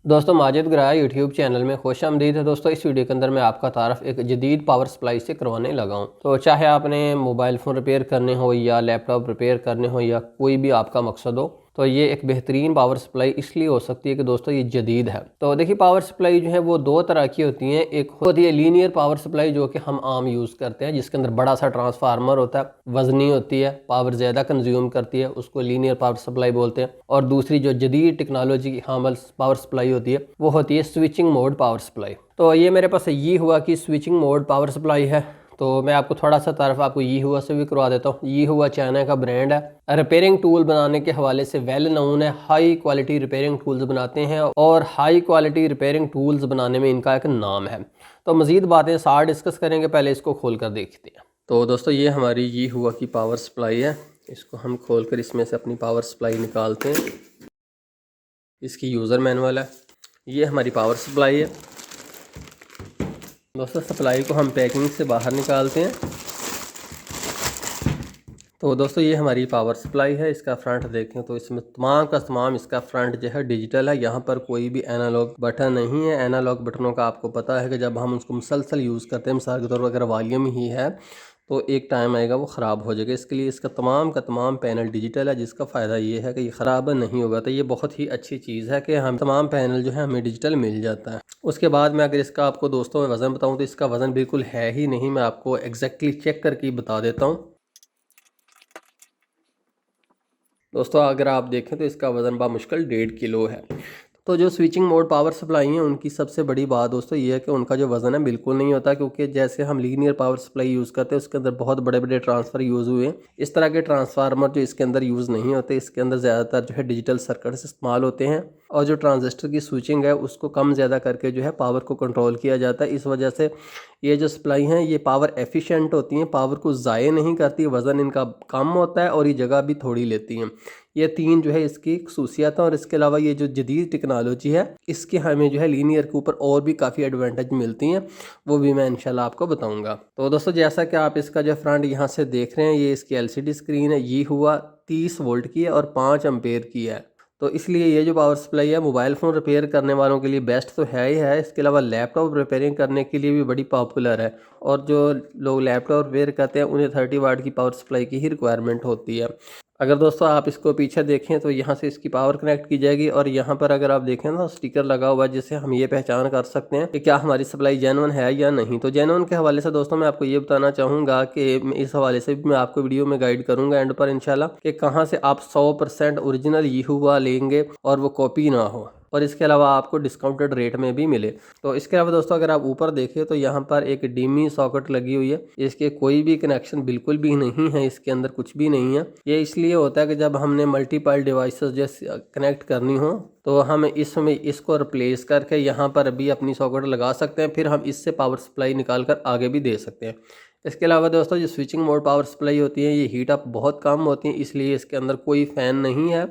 दोस्तों Majid ग्राया YouTube channel में खुश आमदीद है। दोस्तों इस वीडियो के अंदर मैं आपका तारफ़ एक जदीद पावर सप्लाई से करवाने लगा हूँ। तो चाहे आपने मोबाइल फ़ोन रिपेयर करने हो या लैपटॉप रिपेयर करने हो या कोई भी आपका मकसद हो, तो ये एक बेहतरीन पावर सप्लाई इसलिए हो सकती है कि दोस्तों ये जदीद है। तो देखिए पावर सप्लाई जो है वो दो तरह की होती हैं। एक होती है लीनियर पावर सप्लाई जो कि हम आम यूज़ करते हैं, जिसके अंदर बड़ा सा ट्रांसफार्मर होता है, वजनी होती है, पावर ज़्यादा कंज्यूम करती है, उसको लीनियर पावर सप्लाई बोलते हैं। और दूसरी जो जदीद टेक्नोलॉजी की हामल पावर सप्लाई होती है वो होती है स्विचिंग मोड पावर सप्लाई। तो ये मेरे पास ये हुआ कि स्विचिंग मोड पावर सप्लाई है। तो मैं आपको थोड़ा सा तारफ़ आपको ये हुआ से भी करवा देता हूँ। ये हुआ चाइना का ब्रांड है, रिपेयरिंग टूल बनाने के हवाले से वेल नोन है, हाई क्वालिटी रिपेयरिंग टूल्स बनाते हैं और हाई क्वालिटी रिपेयरिंग टूल्स बनाने में इनका एक नाम है। तो मज़ीद बातें साथ डिस्कस करेंगे, पहले इसको खोल कर देखते हैं। तो दोस्तों ये हमारी ये हुआ की पावर सप्लाई है, इसको हम खोल कर इसमें से अपनी पावर सप्लाई निकालते हैं। इसकी यूज़र मैनुअल है, ये हमारी पावर सप्लाई है। दोस्तों सप्लाई को हम पैकिंग से बाहर निकालते हैं। तो दोस्तों ये हमारी पावर सप्लाई है। इसका फ्रंट देखें तो इसमें तमाम का तमाम इसका फ्रंट जो है डिजिटल है। यहाँ पर कोई भी एनालॉग बटन नहीं है। एनालॉग बटनों का आपको पता है कि जब हम उसको मुसलसल यूज़ करते हैं, मिसाल के तौर पर अगर वॉल्यूम ही है तो एक टाइम आएगा वो ख़राब हो जाएगा। इसके लिए इसका तमाम का तमाम पैनल डिजिटल है, जिसका फ़ायदा ये है कि ये ख़राब नहीं होगा। तो ये बहुत ही अच्छी चीज़ है कि हम तमाम पैनल जो है हमें डिजिटल मिल जाता है। उसके बाद मैं अगर इसका आपको दोस्तों में वज़न बताऊँ तो इसका वज़न बिल्कुल है ही नहीं। मैं आपको एग्जैक्टली चेक करके बता देता हूँ। दोस्तों अगर आप देखें तो इसका वज़न बामुश्किल 1.5 किलो है। तो जो स्विचिंग मोड पावर सप्लाई हैं उनकी सबसे बड़ी बात दोस्तों ये है कि उनका जो वज़न है बिल्कुल नहीं होता, क्योंकि जैसे हम लीनियर पावर सप्लाई यूज़ करते हैं उसके अंदर बहुत बड़े बड़े ट्रांसफ़र यूज़ हुए हैं। इस तरह के ट्रांसफार्मर जो इसके अंदर यूज़ नहीं होते, इसके अंदर ज़्यादातर जो है डिजिटल सर्किट्स इस्तेमाल होते हैं और जो ट्रांजिस्टर की स्विचिंग है उसको कम ज़्यादा करके जो है पावर को कंट्रोल किया जाता है। इस वजह से ये जो सप्लाई हैं ये पावर एफिशिएंट होती हैं, पावर को ज़ाय नहीं करती, वज़न इनका कम होता है और ये जगह भी थोड़ी लेती हैं। ये तीन जो है इसकी खसूसियात हैं। और इसके अलावा ये जो जदीद टेक्नोलॉजी है इसके हमें जो है लीनियर के ऊपर और भी काफ़ी एडवांटेज मिलती हैं, वो भी मैं इंशाल्लाह आपको बताऊंगा। तो दोस्तों जैसा कि आप इसका जो फ्रंट यहाँ से देख रहे हैं, ये इसकी एलसीडी स्क्रीन है। ये हुआ 30 वोल्ट की है और 5 एम्पेयर की है। तो इसलिए ये जो पावर सप्लाई है मोबाइल फ़ोन रिपेयर करने वालों के लिए बेस्ट तो है ही है। इसके अलावा लैपटॉप रिपेयरिंग करने के लिए भी बड़ी पॉपुलर है। और जो लोग लैपटॉप रिपेयर करते हैं उन्हें 30 वाट की पावर सप्लाई की ही रिक्वायरमेंट होती है। अगर दोस्तों आप इसको पीछे देखें तो यहाँ से इसकी पावर कनेक्ट की जाएगी और यहाँ पर अगर आप देखें ना स्टिकर लगा हुआ है, जिससे हम ये पहचान कर सकते हैं कि क्या हमारी सप्लाई जेन्युइन है या नहीं। तो जेन्युइन के हवाले से दोस्तों मैं आपको ये बताना चाहूँगा कि इस हवाले से भी मैं आपको वीडियो में गाइड करूँगा एंड पर इंशाल्लाह कि कहाँ से आप 100% ओरिजिनल ये हुआ लेंगे और वो कॉपी ना हो, और इसके अलावा आपको डिस्काउंटेड रेट में भी मिले। तो इसके अलावा दोस्तों अगर आप ऊपर देखें तो यहाँ पर एक डीमी सॉकेट लगी हुई है। इसके कोई भी कनेक्शन बिल्कुल भी नहीं है, इसके अंदर कुछ भी नहीं है। ये इसलिए होता है कि जब हमने मल्टीपल डिवाइसेस जैसे कनेक्ट करनी हो तो हम इसमें इसको रिप्लेस करके यहाँ पर भी अपनी सॉकेट लगा सकते हैं, फिर हम इससे पावर सप्लाई निकाल कर आगे भी दे सकते हैं। इसके अलावा दोस्तों जो स्विचिंग मोड पावर सप्लाई होती है ये हीट अप बहुत कम होती है, इसलिए इसके अंदर कोई फ़ैन नहीं है,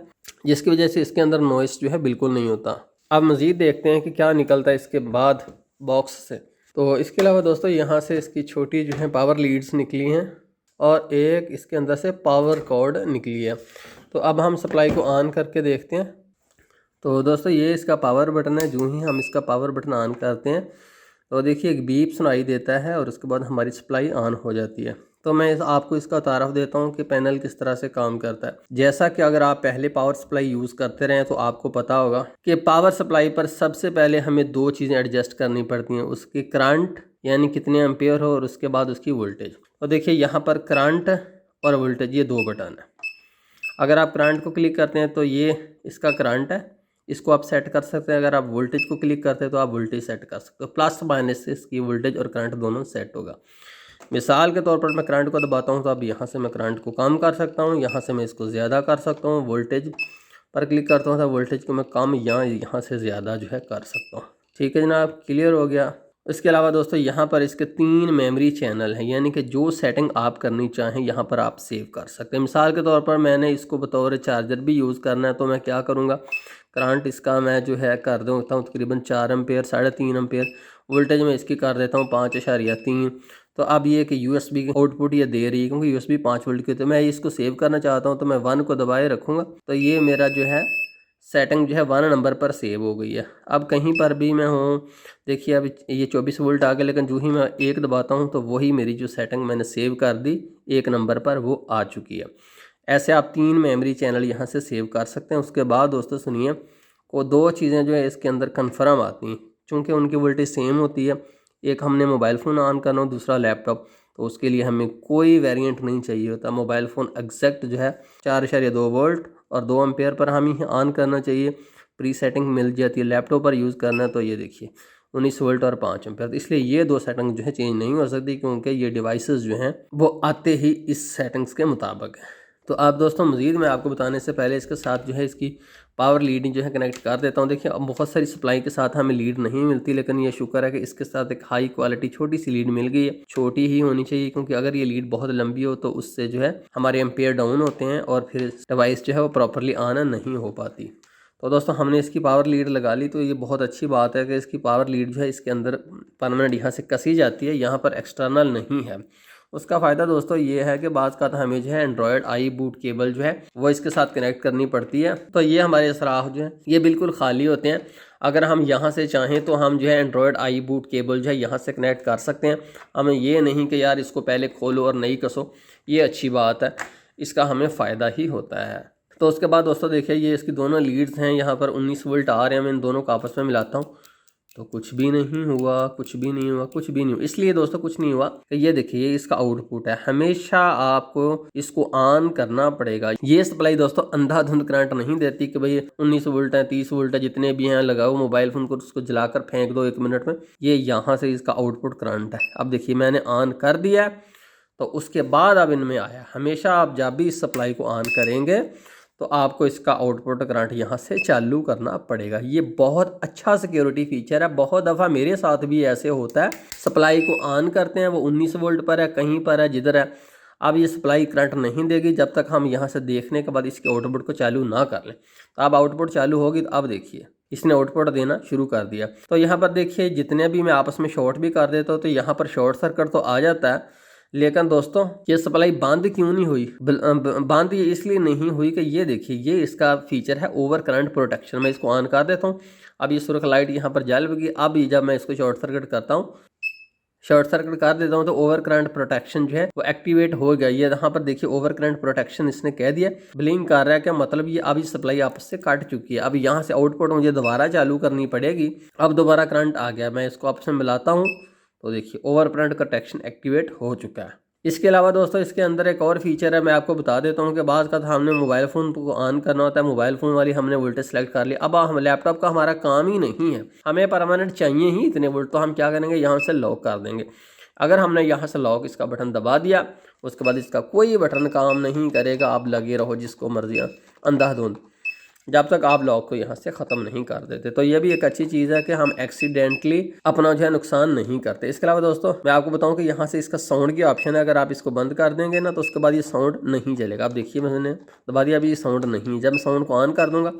जिसकी वजह से इसके अंदर नॉइस जो है बिल्कुल नहीं होता। अब मज़ीद देखते हैं कि क्या निकलता है इसके बाद बॉक्स से। तो इसके अलावा दोस्तों यहाँ से इसकी छोटी जो है पावर लीड्स निकली हैं और एक इसके अंदर से पावर कॉर्ड निकली है। तो अब हम सप्लाई को ऑन करके देखते हैं। तो दोस्तों ये इसका पावर बटन है। जो ही हम इसका पावर बटन ऑन करते हैं तो देखिए एक बीप सुनाई देता है और उसके बाद हमारी सप्लाई ऑन हो जाती है। तो मैं आपको इसका तारफ़ देता हूँ कि पैनल किस तरह से काम करता है। जैसा कि अगर आप पहले पावर सप्लाई यूज़ करते रहें तो आपको पता होगा कि पावर सप्लाई पर सबसे पहले हमें दो चीज़ें एडजस्ट करनी पड़ती हैं, उसकी करंट यानी कितने एम्पेयर हो और उसके बाद उसकी वोल्टेज। तो देखिए यहाँ पर करंट और वोल्टेज ये दो बटन है। अगर आप करंट को क्लिक करते हैं तो ये इसका करंट है, इसको आप सेट कर सकते हैं। अगर आप वोल्टेज को क्लिक करते हैं तो आप वोल्टेज सेट कर सकते हो। प्लस माइनस से इसकी वोल्टेज और करंट दोनों सेट होगा। मिसाल के तौर पर मैं करंट को दबाता हूँ तो अब यहाँ से मैं करंट को कम कर सकता हूँ, यहाँ से मैं इसको ज़्यादा कर सकता हूँ। वोल्टेज पर क्लिक करता हूँ तो वोल्टेज को मैं कम या यहाँ से ज़्यादा जो है कर सकता हूँ। ठीक है जनाब, क्लियर हो गया। इसके अलावा दोस्तों यहाँ पर इसके 3 मेमोरी चैनल हैं, यानी कि जो सेटिंग आप करनी चाहें यहाँ पर आप सेव कर सकते हैं। मिसाल के तौर पर मैंने इसको बतौर चार्जर भी यूज़ करना है तो मैं क्या करूँगा, करंट इसका मैं जो है कर देता हूँ तकरीबन 4 एम्पेयर 3.5 एम्पेयर। वोल्टेज में इसकी कर देता हूँ 5.3। तो अब ये कि USB आउटपुट ये दे रही है क्योंकि USB 5 वोल्ट की, तो मैं इसको सेव करना चाहता हूँ तो मैं 1 को दबाए रखूँगा तो ये मेरा जो है सेटिंग जो है 1 नंबर पर सेव हो गई है। अब कहीं पर भी मैं हूँ, देखिए अब ये 24 वोल्ट आ गया, लेकिन जो ही मैं 1 दबाता हूँ तो वही मेरी जो सेटिंग मैंने सेव कर दी 1 नंबर पर वो आ चुकी है। ऐसे आप 3 मेमोरी चैनल यहाँ से सेव कर सकते हैं। उसके बाद दोस्तों सुनिए, वो 2 चीज़ें जो है इसके अंदर कन्फर्म आती हैं, चूँकि उनकी वोल्टेज सेम होती है। एक हमने मोबाइल फ़ोन ऑन करना हो, दूसरा लैपटॉप, तो उसके लिए हमें कोई वेरिएंट नहीं चाहिए होता। मोबाइल फ़ोन एग्जैक्ट जो है 4.2 वोल्ट और 2 एम्पेयर पर हम ही ऑन करना चाहिए, प्री सेटिंग मिल जाती है। लैपटॉप पर यूज़ करना है तो ये देखिए 19 वोल्ट और 5 एम्पेयर, तो इसलिए ये 2 सेटिंग जो है चेंज नहीं हो सकती, क्योंकि ये डिवाइसेस जो हैं वो आते ही इस सेटिंग्स के मुताबिक है। तो आप दोस्तों मज़ीद मैं आपको बताने से पहले इसके साथ जो है इसकी पावर लीड जो है कनेक्ट कर देता हूँ। देखिए अब बहुत सारी सप्लाई के साथ हमें लीड नहीं मिलती, लेकिन ये शुक्र है कि इसके साथ एक हाई क्वालिटी छोटी सी लीड मिल गई है। छोटी ही होनी चाहिए, क्योंकि अगर ये लीड बहुत लंबी हो तो उससे जो है हमारे एम्पेयर डाउन होते हैं और फिर डिवाइस जो है वो प्रॉपरली ऑन नहीं हो पाती। तो दोस्तों हमने इसकी पावर लीड लगा ली, तो ये बहुत अच्छी बात है कि इसकी पावर लीड जो है इसके अंदर परमानेंट यहाँ से कसी जाती है, यहाँ पर एक्सटर्नल नहीं है। उसका फ़ायदा दोस्तों ये है कि बाज़ का हमें जो है एंड्रॉयड आई बूट केबल जो है वो इसके साथ कनेक्ट करनी पड़ती है। तो ये हमारे सराख जो है ये बिल्कुल खाली होते हैं। अगर हम यहाँ से चाहें तो हम जो है एंड्रॉयड आई बूट केबल जो है यहाँ से कनेक्ट कर सकते हैं। हमें ये नहीं कि यार इसको पहले खोलो और नहीं कसो, ये अच्छी बात है, इसका हमें फ़ायदा ही होता है। तो उसके बाद दोस्तों देखिए ये इसकी दोनों लीड्स हैं, यहाँ पर 19 वोल्ट आ रहे हैं। मैं इन दोनों को आपस में मिलाता हूँ तो कुछ भी नहीं हुआ, कुछ भी नहीं हुआ, कुछ भी नहीं हुआ। इसलिए दोस्तों कुछ नहीं हुआ कि ये देखिए इसका आउटपुट है। हमेशा आपको इसको ऑन करना पड़ेगा। ये सप्लाई दोस्तों अंधाधुंध करंट नहीं देती कि भाई 19 वोल्ट है, 30 वोल्ट है, जितने भी हैं लगाओ मोबाइल फ़ोन को, उसको जलाकर फेंक दो 1 मिनट में। ये यहाँ से इसका आउटपुट करंट है। अब देखिए मैंने ऑन कर दिया है, तो उसके बाद अब इनमें आया। हमेशा आप जब भी इस सप्लाई को ऑन करेंगे तो आपको इसका आउटपुट करंट यहाँ से चालू करना पड़ेगा। ये बहुत अच्छा सिक्योरिटी फीचर है। बहुत दफ़ा मेरे साथ भी ऐसे होता है, सप्लाई को ऑन करते हैं वो 19 वोल्ट पर है, कहीं पर है, जिधर है। अब ये सप्लाई करंट नहीं देगी जब तक हम यहाँ से देखने के बाद इसके आउटपुट को चालू ना कर लें। तो अब आउटपुट चालू होगी तो अब देखिए इसने आउटपुट देना शुरू कर दिया। तो यहाँ पर देखिए जितने भी मैं आपस में शॉर्ट भी कर देता हूँ तो यहाँ पर शॉर्ट सर्किट तो आ जाता है, लेकिन दोस्तों ये सप्लाई बंद क्यों नहीं हुई? बंद ये इसलिए नहीं हुई कि ये देखिए ये इसका फीचर है ओवर करंट प्रोटेक्शन। मैं इसको ऑन कर देता हूँ, अब ये सुरख लाइट यहाँ पर जल गई। अब जब मैं इसको शॉर्ट सर्किट करता हूँ, शॉर्ट सर्किट कर देता हूँ तो ओवर करंट प्रोटेक्शन जो है वो एक्टिवेट हो गया। ये यहाँ पर देखिए ओवर करंट प्रोटेक्शन इसने कह दिया, ब्लिंक कर रहा है। क्या मतलब ये अभी सप्लाई आपस से कट चुकी है। अब यहाँ से आउटपुट मुझे दोबारा चालू करनी पड़ेगी। अब दोबारा करंट आ गया, मैं इसको आपस में मिलाता हूँ तो देखिए ओवर करंट प्रोटेक्शन एक्टिवेट हो चुका है। इसके अलावा दोस्तों इसके अंदर एक और फीचर है, मैं आपको बता देता हूँ कि बाज़ का हमने मोबाइल फ़ोन को ऑन करना होता है, मोबाइल फ़ोन वाली हमने वोल्टेज सेलेक्ट कर लिया। अब हम लैपटॉप का हमारा काम ही नहीं है, हमें परमानेंट चाहिए ही इतने वोल्ट। तो हम क्या करेंगे, यहाँ से लॉक कर देंगे। अगर हमने यहाँ से लॉक इसका बटन दबा दिया, उसके बाद इसका कोई बटन काम नहीं करेगा। आप लगे रहो जिसको मर्जी अंधाधुंध, जब तक आप लॉक को यहाँ से ख़त्म नहीं कर देते। तो ये भी एक अच्छी चीज़ है कि हम एक्सीडेंटली अपना जो है नुकसान नहीं करते। इसके अलावा दोस्तों मैं आपको बताऊं कि यहाँ से इसका साउंड की ऑप्शन है। अगर आप इसको बंद कर देंगे ना तो उसके बाद ये साउंड नहीं चलेगा। आप देखिए मैंने दबा दिया, अभी ये साउंड नहीं। जब मैं साउंड को ऑन कर दूँगा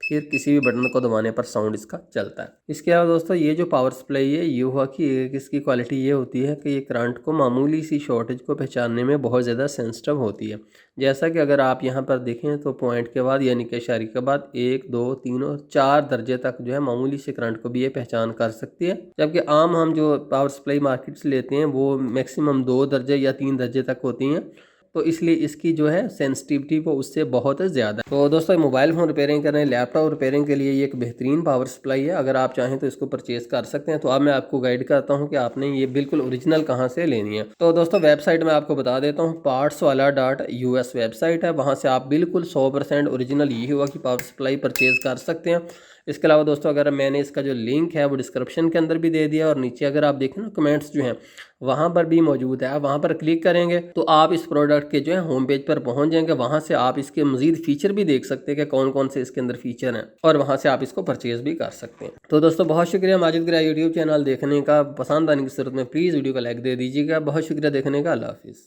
फिर किसी भी बटन को दबाने पर साउंड इसका चलता है। इसके अलावा दोस्तों ये जो पावर सप्लाई है ये हुआ कि इसकी क्वालिटी ये होती है कि ये करंट को मामूली सी शॉर्टेज को पहचानने में बहुत ज़्यादा सेंसिटिव होती है। जैसा कि अगर आप यहाँ पर देखें तो पॉइंट के बाद यानी कि इशारे के बाद 1, 2, 3 और 4 दर्जे तक जो है मामूली से करंट को भी ये पहचान कर सकती है। जबकि आम हम जो पावर सप्लाई मार्केट से लेते हैं वो मैक्सिमम 2 दर्जे या 3 दर्जे तक होती हैं, तो इसलिए इसकी जो है सेंसिटिविटी वो उससे बहुत ज़्यादा। तो दोस्तों मोबाइल फ़ोन रिपेयरिंग करने, लैपटॉप रिपेयरिंग के लिए ये एक बेहतरीन पावर सप्लाई है। अगर आप चाहें तो इसको परचेज़ कर सकते हैं। तो अब मैं आपको गाइड करता हूं कि आपने ये बिल्कुल ओरिजिनल कहां से लेनी है। तो दोस्तों वेबसाइट में आपको बता देता हूं, partswala.us वेबसाइट है। वहाँ से आप बिल्कुल 100% ओरिजिनल ये हुआ कि पावर सप्लाई परचेज़ कर सकते हैं। इसके अलावा दोस्तों अगर मैंने इसका जो लिंक है वो डिस्क्रिप्शन के अंदर भी दे दिया, और नीचे अगर आप देखें ना कमेंट्स जो हैं वहाँ पर भी मौजूद है। आप वहाँ पर क्लिक करेंगे तो आप इस प्रोडक्ट के जो है होम पेज पर पहुँच जाएंगे। वहाँ से आप इसके मजीद फीचर भी देख सकते हैं कि कौन कौन से इसके अंदर फीचर हैं, और वहाँ से आप इसको परचेज भी कर सकते हैं। तो दोस्तों बहुत शुक्रिया माजिद गिरा यूट्यूब चैनल देखने का। पसंद आने की सूरत में प्लीज़ वीडियो को लाइक दे दीजिएगा। बहुत शुक्रिया देखने का। अल्लाह हाफिज़।